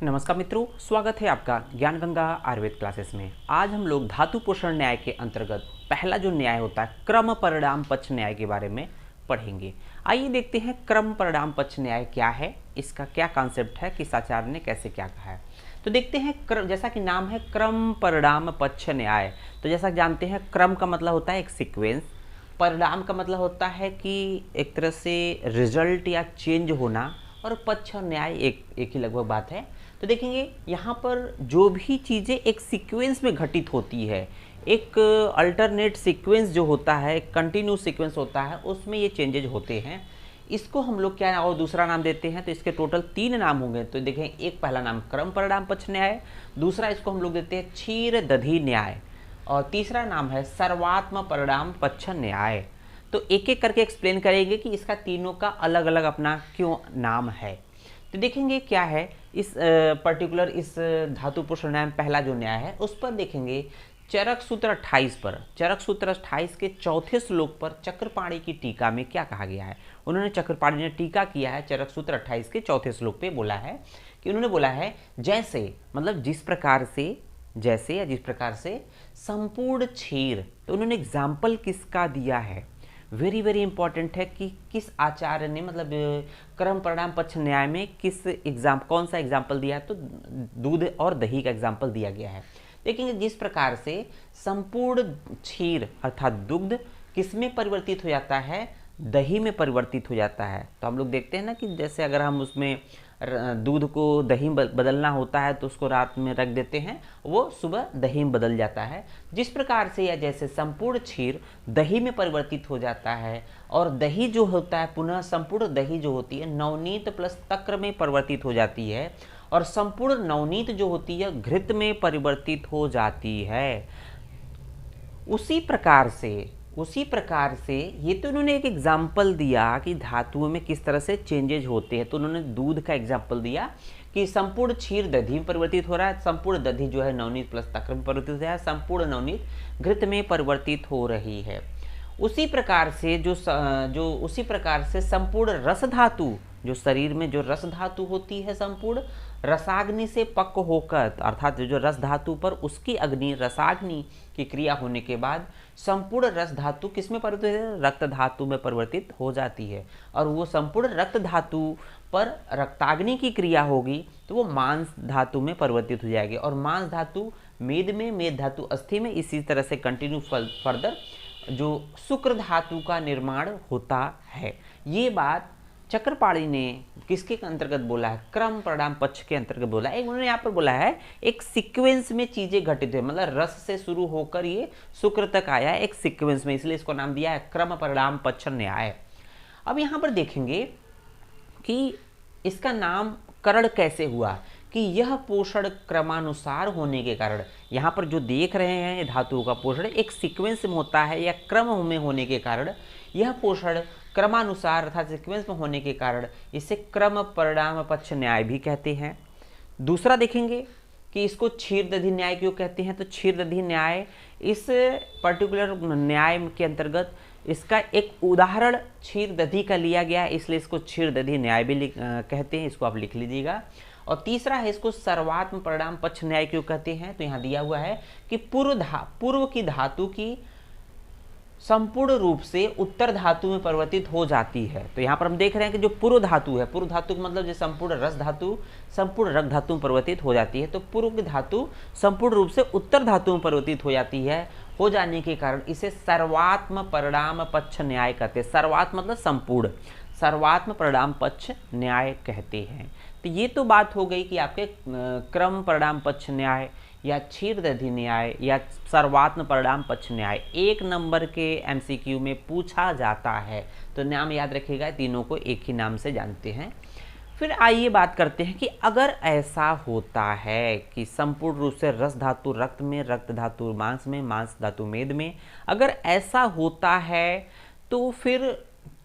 नमस्कार मित्रों, स्वागत है आपका ज्ञान गंगा आयुर्वेद क्लासेस में। आज हम लोग धातु पोषण न्याय के अंतर्गत पहला जो न्याय होता है क्रम परिणाम पक्ष न्याय के बारे में पढ़ेंगे। आइए देखते हैं क्रम परिणाम पक्ष न्याय क्या है, इसका क्या कॉन्सेप्ट है, किस आचार्य ने कैसे क्या कहा है। तो देखते हैं, जैसा कि नाम है क्रम परिणाम पक्ष न्याय, तो जैसा जानते हैं क्रम का मतलब होता है एक सीक्वेंस, परिणाम का मतलब होता है कि एक तरह से रिजल्ट या चेंज होना, और पक्ष और न्याय एक ही लगभग बात है। तो देखेंगे यहाँ पर जो भी चीज़ें एक सीक्वेंस में घटित होती है, एक अल्टरनेट सीक्वेंस जो होता है, कंटिन्यूस सीक्वेंस होता है, उसमें ये चेंजेज होते हैं। इसको हम लोग क्या और दूसरा नाम देते हैं। तो इसके टोटल 3 नाम होंगे। तो देखें, एक पहला नाम क्रम परिणाम पक्ष न्याय, दूसरा इसको हम लोग देते हैं क्षीर दधि न्याय, और तीसरा नाम है सर्वात्म परिणाम पक्ष न्याय। तो एक एक करके एक्सप्लेन करेंगे कि इसका तीनों का अलग अलग अपना क्यों नाम है। तो देखेंगे क्या है इस पर्टिकुलर इस धातु पोषण न्याय में पहला जो न्याय है उस पर देखेंगे चरक सूत्र 28 पर, चरक सूत्र 28 के चौथे श्लोक पर चक्रपाणी की टीका में क्या कहा गया है। उन्होंने चक्रपाणी ने टीका किया है चरक सूत्र 28 के चौथे श्लोक पे बोला है कि उन्होंने बोला है जैसे, मतलब जिस प्रकार से, जैसे या जिस प्रकार से संपूर्ण क्षीर। तो उन्होंने एग्जाम्पल किसका दिया है, वेरी वेरी इंपॉर्टेंट है कि किस आचार्य ने, मतलब क्रम परिणाम पक्ष न्याय में किस कौन सा एग्जाम्पल दिया है। तो दूध और दही का एग्जाम्पल दिया गया है। लेकिन जिस प्रकार से संपूर्ण क्षीर अर्थात दुग्ध किस में परिवर्तित हो जाता है, दही में परिवर्तित हो जाता है। तो हम लोग देखते हैं ना कि जैसे अगर हम उसमें दूध को दही बदलना होता है तो उसको रात में रख देते हैं, वो सुबह दही में बदल जाता है। जिस प्रकार से या जैसे संपूर्ण क्षीर दही में परिवर्तित हो जाता है, और दही जो होता है पुनः संपूर्ण दही जो होती है नवनीत प्लस तक्र में परिवर्तित हो जाती है, और संपूर्ण नवनीत जो होती है घृत में परिवर्तित हो जाती है। उसी प्रकार से ये तो उन्होंने एक एग्जाम्पल दिया कि धातुओं में किस तरह से चेंजेज होते हैं। तो उन्होंने दूध का एग्जाम्पल दिया कि संपूर्ण क्षीर दधि में परिवर्तित हो रहा है, संपूर्ण दधि जो है नवनीत प्लस तक्र में परिवर्तित हो रहा है, संपूर्ण नवनीत घृत में परिवर्तित हो रही है। उसी प्रकार से संपूर्ण रस धातु, जो शरीर में जो रस धातु होती है संपूर्ण रसाग्नि से पक्व होकर, अर्थात जो रस धातु पर उसकी अग्नि रसाग्नि की क्रिया होने के बाद संपूर्ण रस धातु किस में परिवर्तित है, रक्त धातु में परिवर्तित हो जाती है। और वो संपूर्ण रक्त धातु पर रक्ताग्नि की क्रिया होगी तो वो मांस धातु में परिवर्तित हो जाएगी, और मांस धातु मेद में, मेद धातु अस्थि में, इसी तरह से कंटिन्यू फर्दर जो शुक्र धातु का निर्माण होता है। ये बात चक्रपाणी ने किसके अंतर्गत बोला है, क्रम परिणाम पक्ष के अंतर्गत बोला है। उन्होंने यहाँ पर बोला है एक सीक्वेंस में चीजें घटित है, मतलब रस से शुरू होकर ये शुक्र तक आया है एक सीक्वेंस में, इसलिए इसको नाम दिया है क्रम परिणाम पक्ष न्याय। अब यहाँ पर देखेंगे कि इसका नाम करण कैसे हुआ, कि यह पोषण क्रमानुसार होने के कारण, यहाँ पर जो देख रहे हैं धातुओं का पोषण एक सीक्वेंस में होता है या क्रम में होने के कारण, यह पोषण क्रमानुसार अर्थात सीक्वेंस में होने के कारण इसे क्रम परिणाम पक्ष न्याय भी कहते हैं। दूसरा देखेंगे कि इसको क्षीर दधि न्याय क्यों कहते हैं। तो क्षीर दधि न्याय इस पर्टिकुलर न्याय के अंतर्गत इसका एक उदाहरण क्षीर दधि का लिया गया है, इसलिए इसको क्षीर दधि न्याय भी कहते हैं, इसको आप लिख लीजिएगा। और तीसरा है इसको सर्वात्म परिणाम पक्ष न्याय क्यों कहते हैं। तो यहाँ दिया हुआ है कि पूर्व की धातु की संपूर्ण रूप से उत्तर धातु में परिवर्तित हो जाती है। तो यहाँ पर हम देख रहे हैं कि जो पूर्व धातु है, पूर्व धातु का मतलब जो संपूर्ण रस धातु संपूर्ण रक्त धातु में परिवर्तित हो जाती है, तो पूर्व की धातु संपूर्ण रूप से उत्तर धातु में परिवर्तित हो जाती है। हो जाने के कारण इसे सर्वात्म परिणाम पक्ष न्याय कहते हैं। सर्वात्म मतलब संपूर्ण, सर्वात्म परिणाम पक्ष न्याय कहते हैं। तो ये तो बात हो गई कि आपके क्रम परिणाम पक्ष न्याय या क्षीर दधि न्याय या सर्वात्म परिणाम पक्ष न्याय 1 नंबर के एमसीक्यू में पूछा जाता है। तो नाम याद रखिएगा, तीनों को एक ही नाम से जानते हैं। फिर आइए बात करते हैं कि अगर ऐसा होता है कि संपूर्ण रूप से रस धातु रक्त में, रक्त धातु मांस में, मांस धातु मेद में, अगर ऐसा होता है तो फिर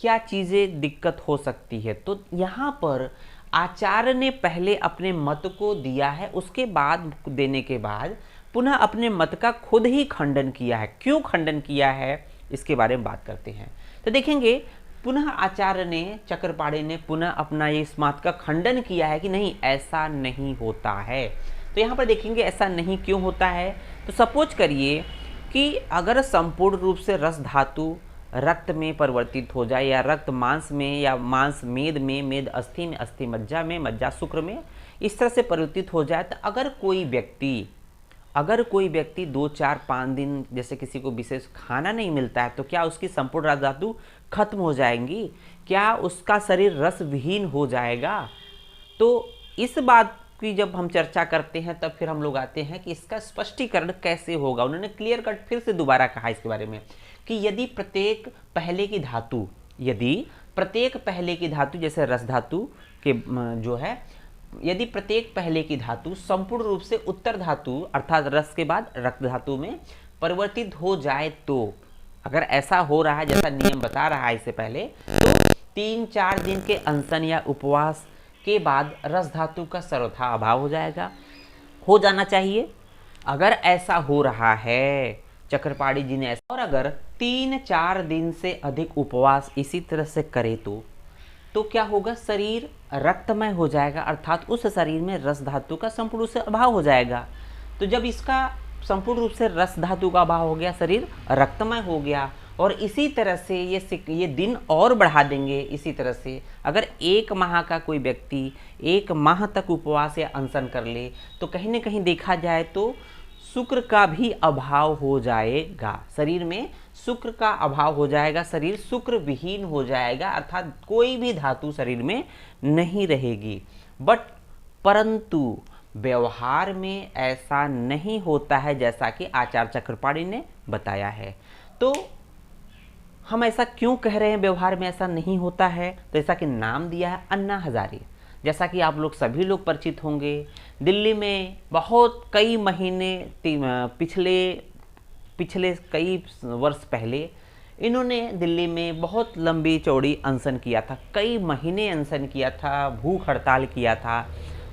क्या चीज़ें दिक्कत हो सकती है। तो यहाँ पर आचार्य ने पहले अपने मत को दिया है, उसके बाद देने के बाद पुनः अपने मत का खुद ही खंडन किया है। क्यों खंडन किया है इसके बारे में बात करते हैं। तो देखेंगे पुनः आचार्य ने, चक्रपाणी ने पुनः अपना ये इस बात का खंडन किया है कि नहीं, ऐसा नहीं होता है। तो यहाँ पर देखेंगे ऐसा नहीं क्यों होता है। तो सपोज करिए कि अगर संपूर्ण रूप से रस धातु रक्त में परिवर्तित हो जाए, या रक्त मांस में, या मांस मेद में, मेद अस्थि में, अस्थि मज्जा में, मज्जा शुक्र में, इस तरह से परिवर्तित हो जाए, तो अगर कोई व्यक्ति 2, 4, 5 दिन जैसे किसी को विशेष खाना नहीं मिलता है, तो क्या उसकी संपूर्ण रस धातु खत्म हो जाएंगी? क्या उसका शरीर रस विहीन हो जाएगा? तो इस बात की जब हम चर्चा करते हैं तब फिर हम लोग आते हैं कि इसका स्पष्टीकरण कैसे होगा। उन्होंने क्लियर कट फिर से दोबारा कहा इसके बारे में कि यदि प्रत्येक पहले की धातु जैसे रस धातु के जो है, यदि प्रत्येक पहले की धातु संपूर्ण रूप से उत्तर धातु अर्थात रस के बाद रक्त धातु में परिवर्तित हो जाए, तो अगर ऐसा हो रहा है जैसा नियम बता रहा है इससे पहले, तो 3-4 दिन के अनशन या उपवास के बाद रस धातु का सर्वथा अभाव हो जाना चाहिए। अगर ऐसा हो रहा है, चक्रपाणी जी ने ऐसा, और अगर 3-4 दिन से अधिक उपवास इसी तरह से करे तो क्या होगा? शरीर रक्तमय हो जाएगा, अर्थात उस शरीर में रस धातु का संपूर्ण रूप से अभाव हो जाएगा। तो जब इसका संपूर्ण रूप से रस धातु का अभाव हो गया, शरीर रक्तमय हो गया, और इसी तरह से ये दिन और बढ़ा देंगे। इसी तरह से अगर 1 माह का कोई व्यक्ति 1 माह तक उपवास या अनशन कर ले, तो कहीं ना कहीं देखा जाए तो शुक्र का भी अभाव हो जाएगा, शरीर में शुक्र का अभाव हो जाएगा, शरीर शुक्र विहीन हो जाएगा, अर्थात कोई भी धातु शरीर में नहीं रहेगी। परंतु व्यवहार में ऐसा नहीं होता है, जैसा कि आचार्य चक्रपाणी ने बताया है। तो हम ऐसा क्यों कह रहे हैं व्यवहार में ऐसा नहीं होता है? तो ऐसा कि नाम दिया है अन्ना हजारे, जैसा कि आप लोग सभी लोग परिचित होंगे। दिल्ली में बहुत कई महीने पिछले कई वर्ष पहले इन्होंने दिल्ली में बहुत लंबी चौड़ी अनशन किया था, कई महीने अनशन किया था, भूख हड़ताल किया था।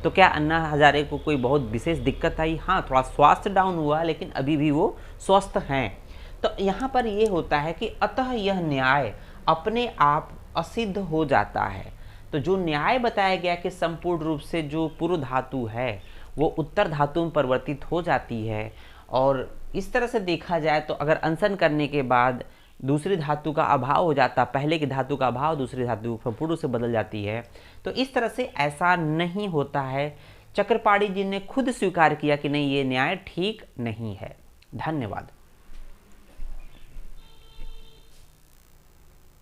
तो क्या अन्ना हजारे को कोई बहुत विशेष दिक्कत आई? हाँ, थोड़ा स्वास्थ्य डाउन हुआ, लेकिन अभी भी वो स्वस्थ हैं। तो यहाँ पर ये होता है कि अतः यह न्याय अपने आप असिद्ध हो जाता है। तो जो न्याय बताया गया कि संपूर्ण रूप से जो पूर्व धातु है वो उत्तर धातु में परिवर्तित हो जाती है, और इस तरह से देखा जाए तो अगर अनशन करने के बाद दूसरी धातु का अभाव हो जाता, पहले की धातु का अभाव दूसरी धातु संपूर्ण से बदल जाती है, तो इस तरह से ऐसा नहीं होता है। चक्रपाणी जी ने खुद स्वीकार किया कि नहीं, ये न्याय ठीक नहीं है। धन्यवाद।